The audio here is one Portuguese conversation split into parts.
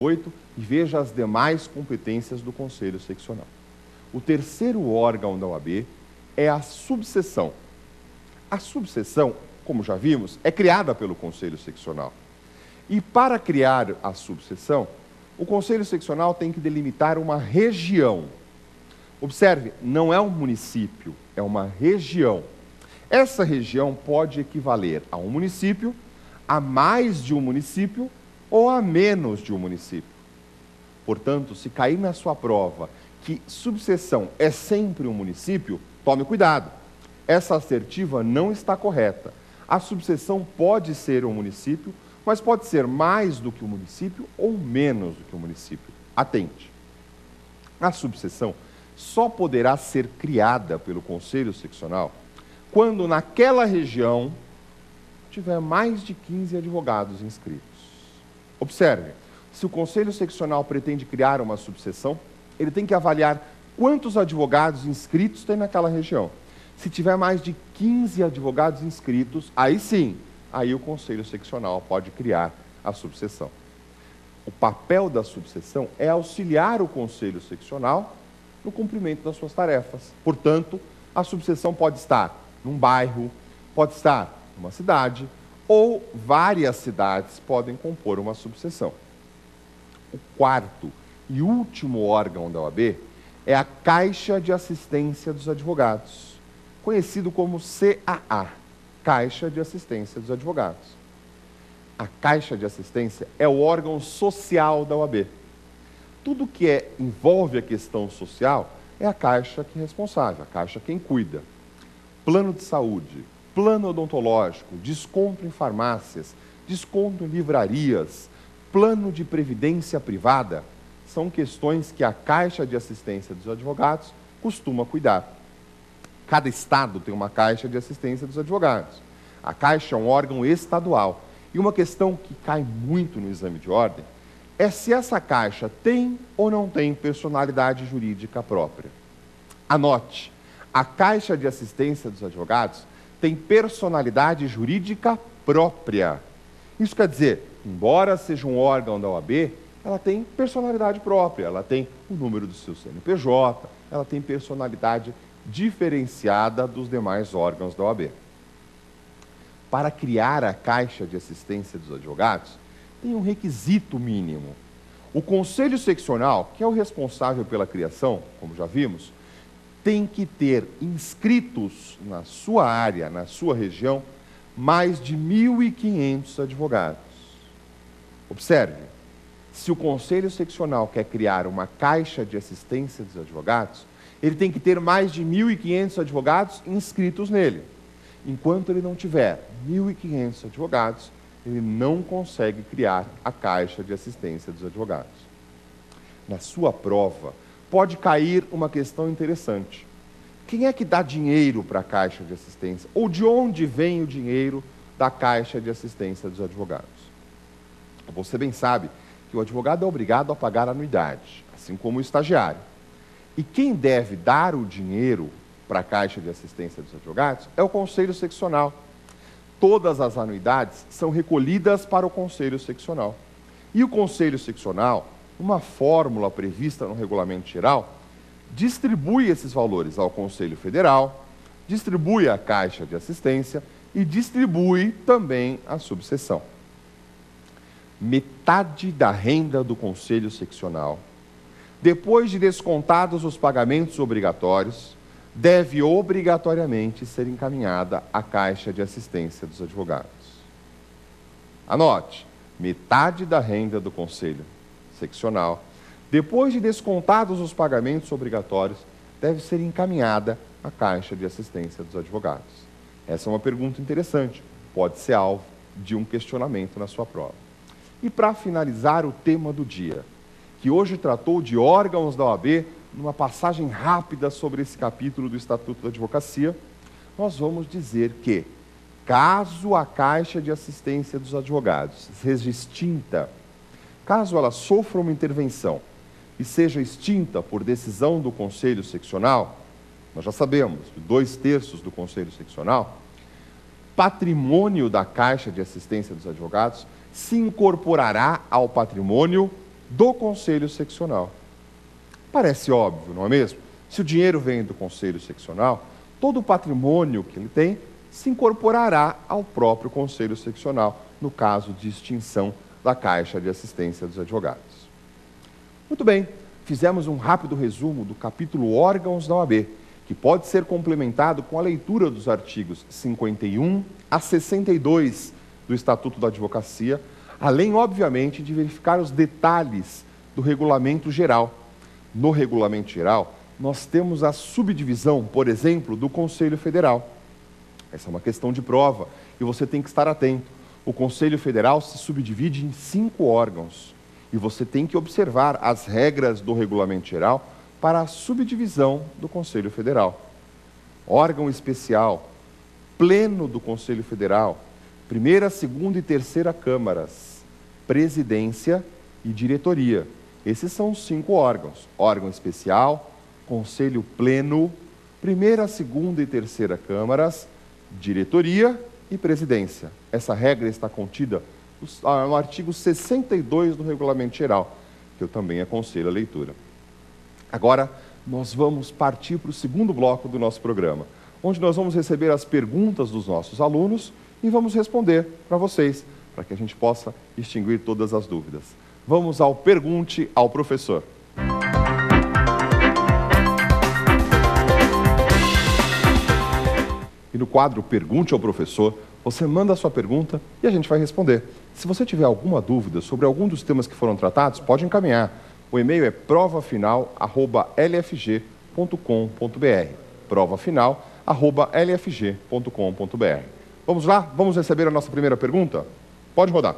8 e veja as demais competências do Conselho Seccional. O terceiro órgão da OAB é a subseção. A subseção, como já vimos, é criada pelo Conselho Seccional. E para criar a subseção, o Conselho Seccional tem que delimitar uma região. Observe, não é um município, é uma região. Essa região pode equivaler a um município, a mais de um município ou a menos de um município. Portanto, se cair na sua prova que subseção é sempre um município, tome cuidado. Essa assertiva não está correta. A subseção pode ser um município, mas pode ser mais do que um município ou menos do que um município. Atente. A subseção só poderá ser criada pelo Conselho Seccional quando naquela região tiver mais de 15 advogados inscritos. Observe, se o Conselho Seccional pretende criar uma subseção, ele tem que avaliar quantos advogados inscritos tem naquela região. Se tiver mais de 15 advogados inscritos, aí sim, aí o Conselho Seccional pode criar a subseção. O papel da subseção é auxiliar o Conselho Seccional no cumprimento das suas tarefas. Portanto, a subseção pode estar num bairro, pode estar numa cidade, ou várias cidades podem compor uma subseção. O quarto e último órgão da OAB é a Caixa de Assistência dos Advogados, conhecido como CAA, Caixa de Assistência dos Advogados. A Caixa de Assistência é o órgão social da OAB. Tudo que envolve a questão social é a Caixa que é responsável, a Caixa quem cuida. Plano de saúde, plano odontológico, desconto em farmácias, desconto em livrarias, plano de previdência privada, são questões que a Caixa de Assistência dos Advogados costuma cuidar. Cada estado tem uma Caixa de Assistência dos Advogados. A Caixa é um órgão estadual. E uma questão que cai muito no exame de ordem é se essa Caixa tem ou não tem personalidade jurídica própria. Anote, a Caixa de Assistência dos Advogados tem personalidade jurídica própria. Isso quer dizer, embora seja um órgão da OAB, ela tem personalidade própria, ela tem o número do seu CNPJ, ela tem personalidade diferenciada dos demais órgãos da OAB. Para criar a Caixa de Assistência dos Advogados, tem um requisito mínimo. O Conselho Seccional, que é o responsável pela criação, como já vimos, tem que ter inscritos na sua área, na sua região, mais de 1.500 advogados. Observe, se o Conselho Seccional quer criar uma Caixa de Assistência dos Advogados, ele tem que ter mais de 1.500 advogados inscritos nele. Enquanto ele não tiver 1.500 advogados, ele não consegue criar a Caixa de Assistência dos Advogados. Na sua prova, pode cair uma questão interessante. Quem é que dá dinheiro para a Caixa de Assistência? Ou de onde vem o dinheiro da Caixa de Assistência dos Advogados? Você bem sabe que o advogado é obrigado a pagar anuidade, assim como o estagiário. E quem deve dar o dinheiro para a Caixa de Assistência dos Advogados é o Conselho Seccional. Todas as anuidades são recolhidas para o Conselho Seccional. E o Conselho Seccional, uma fórmula prevista no Regulamento Geral, distribui esses valores ao Conselho Federal, distribui à Caixa de Assistência e distribui também à subseção. Metade da renda do Conselho Seccional, depois de descontados os pagamentos obrigatórios, deve obrigatoriamente ser encaminhada à Caixa de Assistência dos Advogados. Anote, metade da renda do Conselho Seccional, depois de descontados os pagamentos obrigatórios, deve ser encaminhada à Caixa de Assistência dos Advogados. Essa é uma pergunta interessante, pode ser alvo de um questionamento na sua prova. E para finalizar o tema do dia, que hoje tratou de órgãos da OAB, numa passagem rápida sobre esse capítulo do Estatuto da Advocacia, nós vamos dizer que, caso a Caixa de Assistência dos Advogados seja extinta, caso ela sofra uma intervenção e seja extinta por decisão do Conselho Seccional, nós já sabemos que 2/3 do Conselho Seccional, patrimônio da Caixa de Assistência dos Advogados se incorporará ao patrimônio do Conselho Seccional. Parece óbvio, não é mesmo? Se o dinheiro vem do Conselho Seccional, todo o patrimônio que ele tem se incorporará ao próprio Conselho Seccional, no caso de extinção da Caixa de Assistência dos Advogados. Muito bem, fizemos um rápido resumo do capítulo Órgãos da OAB, que pode ser complementado com a leitura dos artigos 51 a 62 do Estatuto da Advocacia, além, obviamente, de verificar os detalhes do Regulamento Geral. No Regulamento Geral, nós temos a subdivisão, por exemplo, do Conselho Federal. Essa é uma questão de prova e você tem que estar atento. O Conselho Federal se subdivide em 5 órgãos e você tem que observar as regras do Regulamento Geral para a subdivisão do Conselho Federal. Órgão especial, pleno do Conselho Federal, primeira, segunda e terceira câmaras, presidência e diretoria. Esses são os 5 órgãos. Órgão especial, conselho pleno, primeira, segunda e terceira câmaras, diretoria e presidência. Essa regra está contida no artigo 62 do Regulamento Geral, que eu também aconselho a leitura. Agora, nós vamos partir para o segundo bloco do nosso programa, onde nós vamos receber as perguntas dos nossos alunos e vamos responder para vocês, para que a gente possa extinguir todas as dúvidas. Vamos ao Pergunte ao Professor. E no quadro Pergunte ao Professor, você manda a sua pergunta e a gente vai responder. Se você tiver alguma dúvida sobre algum dos temas que foram tratados, pode encaminhar. O e-mail é provafinal@lfg.com.br. provafinal@lfg.com.br. Vamos lá? Vamos receber a nossa primeira pergunta? Pode rodar.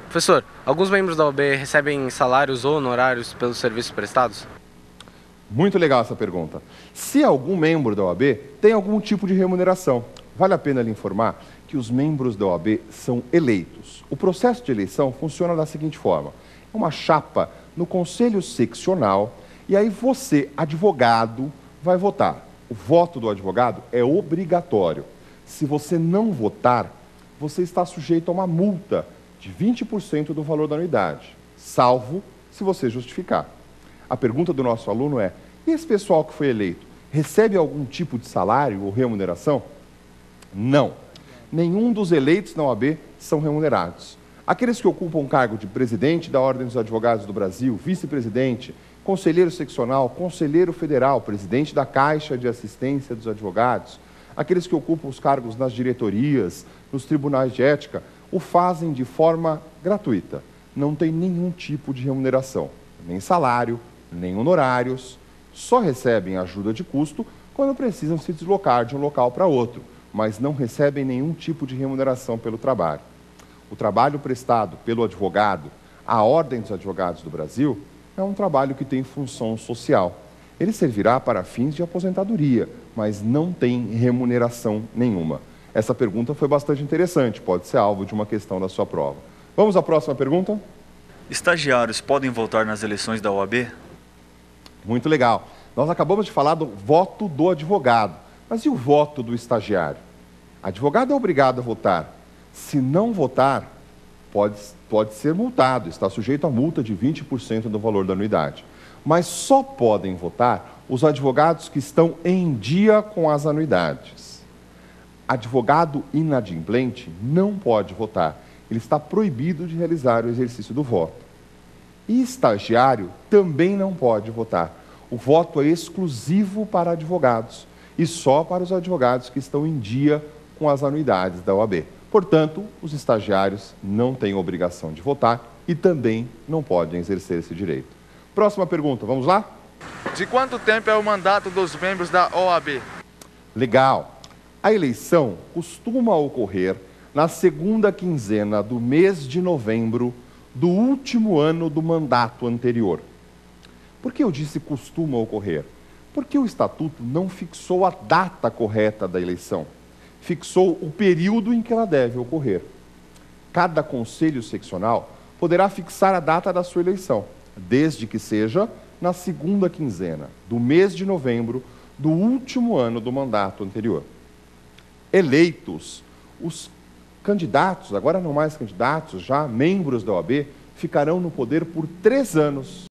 Professor, alguns membros da OAB recebem salários ou honorários pelos serviços prestados? Muito legal essa pergunta. Se algum membro da OAB tem algum tipo de remuneração, vale a pena lhe informar que os membros da OAB são eleitos. O processo de eleição funciona da seguinte forma: é uma chapa no Conselho Seccional e aí você, advogado, vai votar. O voto do advogado é obrigatório. Se você não votar, você está sujeito a uma multa de 20% do valor da anuidade, salvo se você justificar. A pergunta do nosso aluno é: e esse pessoal que foi eleito recebe algum tipo de salário ou remuneração? Não. Nenhum dos eleitos na OAB são remunerados. Aqueles que ocupam o cargo de presidente da Ordem dos Advogados do Brasil, vice-presidente, conselheiro seccional, conselheiro federal, presidente da Caixa de Assistência dos Advogados, aqueles que ocupam os cargos nas diretorias, nos tribunais de ética, o fazem de forma gratuita. Não tem nenhum tipo de remuneração, nem salário, nem honorários, só recebem ajuda de custo quando precisam se deslocar de um local para outro, mas não recebem nenhum tipo de remuneração pelo trabalho. O trabalho prestado pelo advogado à Ordem dos Advogados do Brasil é um trabalho que tem função social. Ele servirá para fins de aposentadoria, mas não tem remuneração nenhuma. Essa pergunta foi bastante interessante, pode ser alvo de uma questão da sua prova. Vamos à próxima pergunta? Estagiários podem votar nas eleições da OAB? Muito legal. Nós acabamos de falar do voto do advogado, mas e o voto do estagiário? Advogado é obrigado a votar. Se não votar, pode ser multado, está sujeito a multa de 20% do valor da anuidade. Mas só podem votar os advogados que estão em dia com as anuidades. Advogado inadimplente não pode votar. Ele está proibido de realizar o exercício do voto. E estagiário também não pode votar. O voto é exclusivo para advogados e só para os advogados que estão em dia com as anuidades da OAB. Portanto, os estagiários não têm obrigação de votar e também não podem exercer esse direito. Próxima pergunta, vamos lá? De quanto tempo é o mandato dos membros da OAB? Legal. A eleição costuma ocorrer na segunda quinzena do mês de novembro do último ano do mandato anterior. Por que eu disse costuma ocorrer? Porque o Estatuto não fixou a data correta da eleição. Fixou o período em que ela deve ocorrer. Cada conselho seccional poderá fixar a data da sua eleição, desde que seja na segunda quinzena do mês de novembro do último ano do mandato anterior. Eleitos, os candidatos, agora não mais candidatos, já membros da OAB, ficarão no poder por 3 anos.